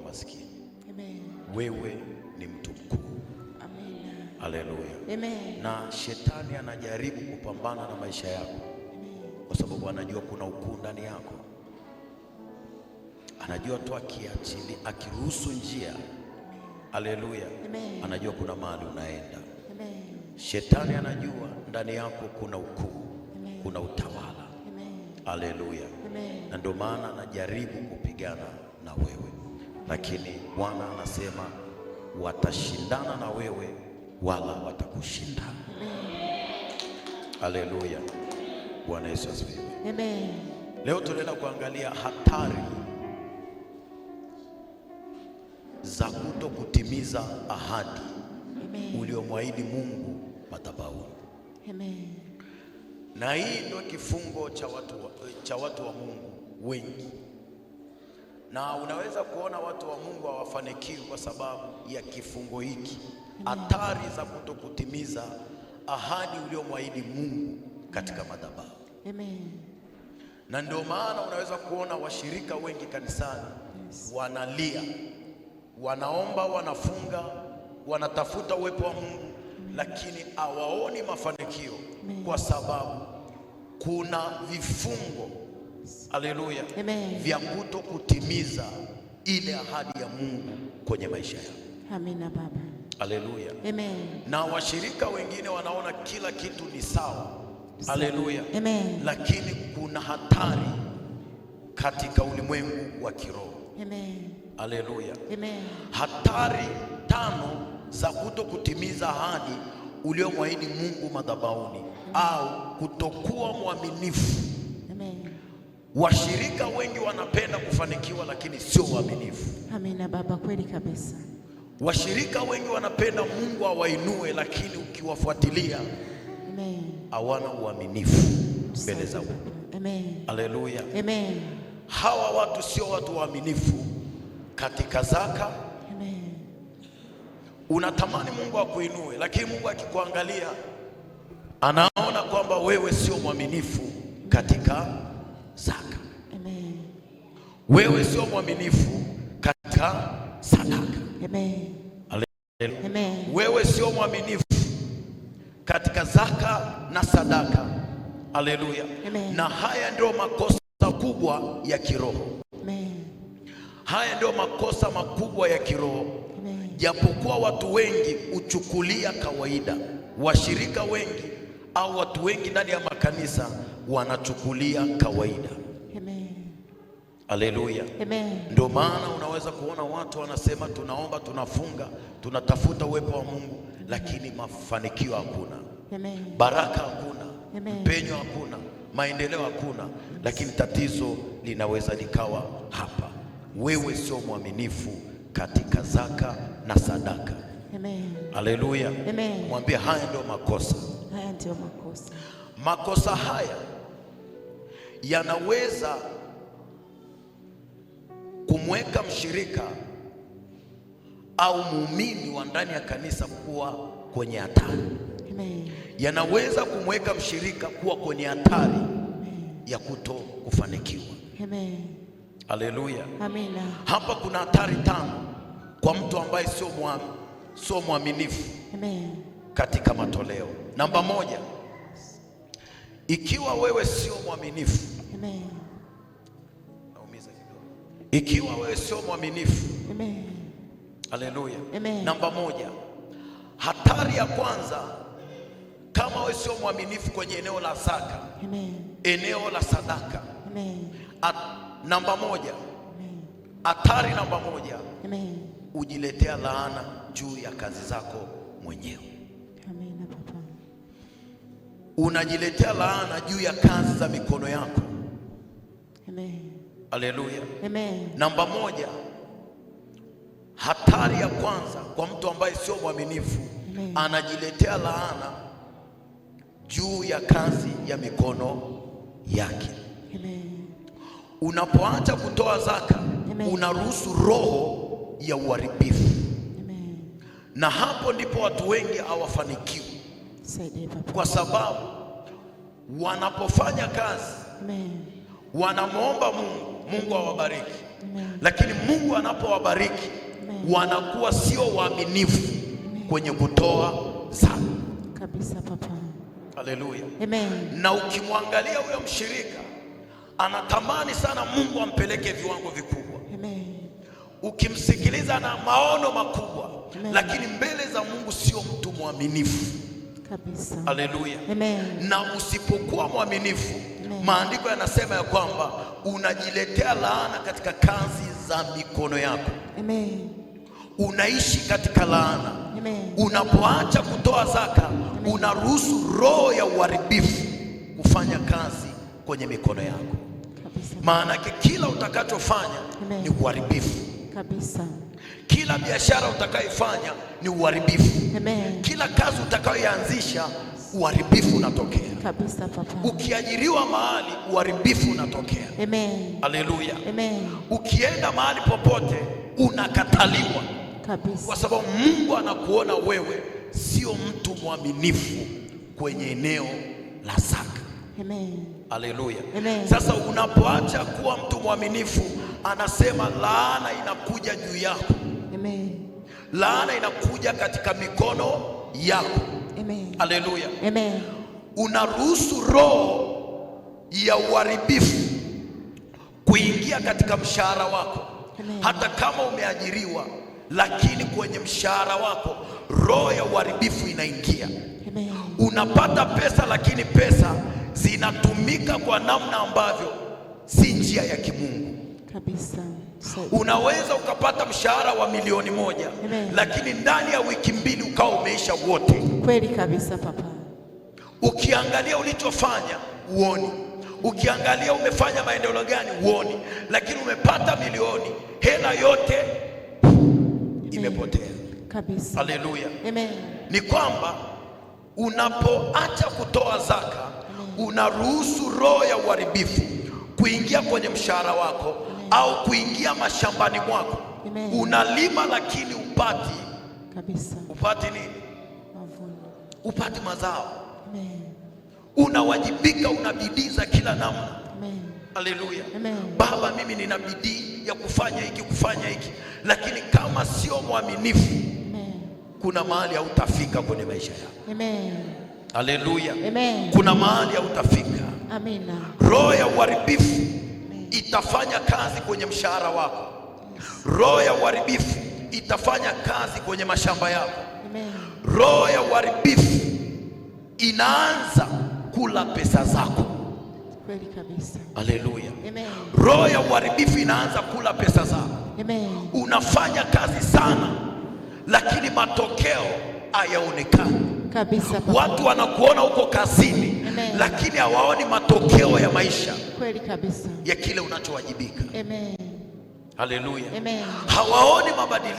maskini. Amen. Wewe ni mtu mkuu. Amen. Haleluya. Amen. Na shetani anajaribu kupambana na maisha yako. Amen. Kwa sababu anajua kuna ukuu ndani yako. Anajua tu akiruhusu njia. Haleluya. Anajua kuna mahali unaenda. Amen. Shetani anajua ndani yako kuna ukuu. Amen. Kuna utawala. Haleluya. Na ndio maana anajaribu kupigana na wewe. Lakini Bwana anasema watashindana na wewe wala watakushinda. Haleluya. Bwana Yesu asifiwe. Amen. Leo tunaenda kuangalia hatari za kutokutimiza ahadi uliyomwahidi Mungu madhabahuni. Amen. Na hii ndio kifungo cha watu wa Mungu wengi. Na unaweza kuona watu wa Mungu hawafanikiwi kwa sababu ya kifungo hiki. Hatari za kutokutimiza ahadi uliyomwahidi Mungu katika madhabahu. Amen. Na ndio maana unaweza kuona washirika wengi kanisani wanalia, wanaomba, wanafunga, wanatafuta uwepo wa Mungu, lakini hawaoni mafanikio kwa sababu kuna vifungo, haleluya, vya kutokutimiza ile ahadi ya Mungu kwenye maisha yao. Amina baba. Haleluya. Amen. Na washirika wengine wanaona kila kitu ni sawa. Haleluya. Amen. Lakini kuna hatari katika ulimwengu wa kiroho. Amen. Haleluya. Amen. Hatari 5 za kutokutimiza ahadi uliyomwahidi Mungu madhabahuni au kutokuwa mwaminifu. Amen. Washirika wengi wanapenda kufanikiwa lakini sio waaminifu. Amina baba, kweli kabisa. Washirika wengi wanapenda Mungu awainue lakini ukiwafuatilia hawana uaminifu mbele za Mungu. Amen. Haleluya. Amen. Hawa watu sio watu waaminifu katika zaka. Amen. Unatamani Mungu akuinue lakini Mungu akikuangalia anaona kwamba wewe sio mwaminifu katika zaka. Amen. Wewe sio mwaminifu katika sadaka. Amen. Amen. Wewe sio mwaminifu katika zaka na sadaka. Haleluya. Na haya ndio makosa makubwa ya kiroho. Amen. Haya ndio makosa makubwa ya kiroho. Japokuwa watu wengi uchukulia kawaida, washirika wengi au watu wengi ndani ya makanisa wanachukulia kawaida. Amen. Haleluya. Amen. Ndio maana unaweza kuona watu wanasema tunaomba, tunafunga, tunatafuta uwepo wa Mungu, lakini mafanikio hakuna. Amen. Baraka hakuna. Mpenyo hakuna, maendeleo hakuna. Lakini tatizo linaweza likawa hapa, wewe sio mwaminifu katika zaka na sadaka. Amen. Haleluya. Amen. Mwambie haya ndio makosa. Haya ndio makosa. Makosa haya yanaweza kumweka mshirika au muumini wa ndani ya kanisa kuwa kwenye hatari. Amen. Yanaweza kumweka mshirika kuwa kwenye hatari ya kuto kufanikiwa. Amen. Haleluya. Amina. Hapa kuna hatari 5 kwa mtu ambaye sio mwaminifu. Amen. Katika matoleo. Namba 1, ikiwa wewe sio mwaminifu. Amen. Naumiza kidogo. Ikiwa wewe sio mwaminifu. Amen. Haleluya. Amen. Namba 1, hatari ya kwanza, kama wewe sio mwaminifu kwenye eneo la zaka, eneo la sadaka. Namba 1, hatari namba 1, ujiletea laana juu ya kazi zako mwenyewe. Amina papa. Unajiletea laana juu ya kazi za mikono yako. Amen. Haleluya. Amen. Namba 1, hatari ya kwanza kwa mtu ambaye sio mwaminifu, anajiletea laana juu ya kazi ya mikono yake. Amen. Unapoacha kutoa zaka, unaruhusu roho ya uharibifu. Amen. Na hapo ndipo watu wengi hawafanikiwi. Kwa sababu wanapofanya kazi, wanamwomba Mungu, Mungu awabariki, lakini Mungu anapowabariki wanakuwa sio waaminifu kwenye kutoa zaka kabisa papa. Haleluya. Amen. Na ukimwangalia huyo mshirika anatamani sana Mungu ampeleke viwango vikubwa. Amen. Ukimsikiliza na maono makubwa. Amen. Lakini mbele za Mungu sio mtu mwaminifu kabisa. Haleluya. Amen. Na usipokuwa mwaminifu, maandiko yanasema ya kwamba unajiletea laana katika kazi za mikono yako. Amen. Unaishi katika laana. Amen. Unapoacha kutoa zaka, unaruhusu roho ya uharibifu kufanya kazi kwenye mikono yako. Kabisa. Maana yake kila utakachofanya ni uharibifu kabisa. Kila biashara utakayofanya ni uharibifu. Amen. Kila kazi utakayoanzisha uharibifu unatokea kabisa papa. Ukiajiriwa mahali uharibifu unatokea. Amen. Haleluya. Amen. Ukienda mahali popote unakataliwa kabisa, kwa sababu Mungu anakuona wewe sio mtu mwaminifu kwenye eneo la zaka. Amen. Haleluya. Amen. Sasa unapoacha kuwa mtu mwaminifu, anasema laana inakuja juu yako. Amen. Laana inakuja katika mikono yako. Amen. Haleluya. Amen. Unaruhusu roho ya uharibifu kuingia katika mshahara wako. Amen. Hata kama umeajiriwa, lakini kwenye mshahara wako roho ya uharibifu inaingia. Amen. Unapata pesa, lakini pesa zinatumika kwa namna ambavyo si njia ya kimungu kabisa. Unaweza ukapata mshahara wa milioni moja. Amen. Lakini ndani ya wiki mbili ukawa umeisha wote. Kweli kabisa papa. Ukiangalia ulichofanya uoni, ukiangalia umefanya maendeleo gani uoni, lakini umepata milioni, hela yote imepotea kabisa. Haleluya. Amen. Ni kwamba unapoacha kutoa zaka, unaruhusu roho ya uharibifu kuingia kwenye mshahara wako. Amen. Au kuingia mashambani mwako. Amen. Unalima lakini upati kabisa. Upati nini? Mavuno. Upati mazao. Amen. Unawajibika, unabidiza kila namna. Amen. Haleluya. Amen. Baba, mimi nina bidii ya kufanya hiki, lakini kama sio mwaminifu, kuna mahali hautafika kwenye maisha yako. Amen. Haleluya. Amen. Kuna mahali hautafika. Amina. Roho ya uharibifu itafanya kazi kwenye mshahara wako. Roho ya uharibifu itafanya kazi kwenye mashamba yako. Amen. Roho ya uharibifu inaanza kula pesa zako. Kweli kabisa. Haleluya. Amen. Roho ya uharibifu inaanza kula pesa zako. Amen. Unafanya kazi sana, lakini matokeo hayaonekani kabisa papa. Watu wanakuona huko kazini. Amen. Lakini hawaoni matokeo ya maisha. Kweli kabisa. Ya kile unachowajibika. Amen. Haleluya. Amen. Hawaoni mabadiliko.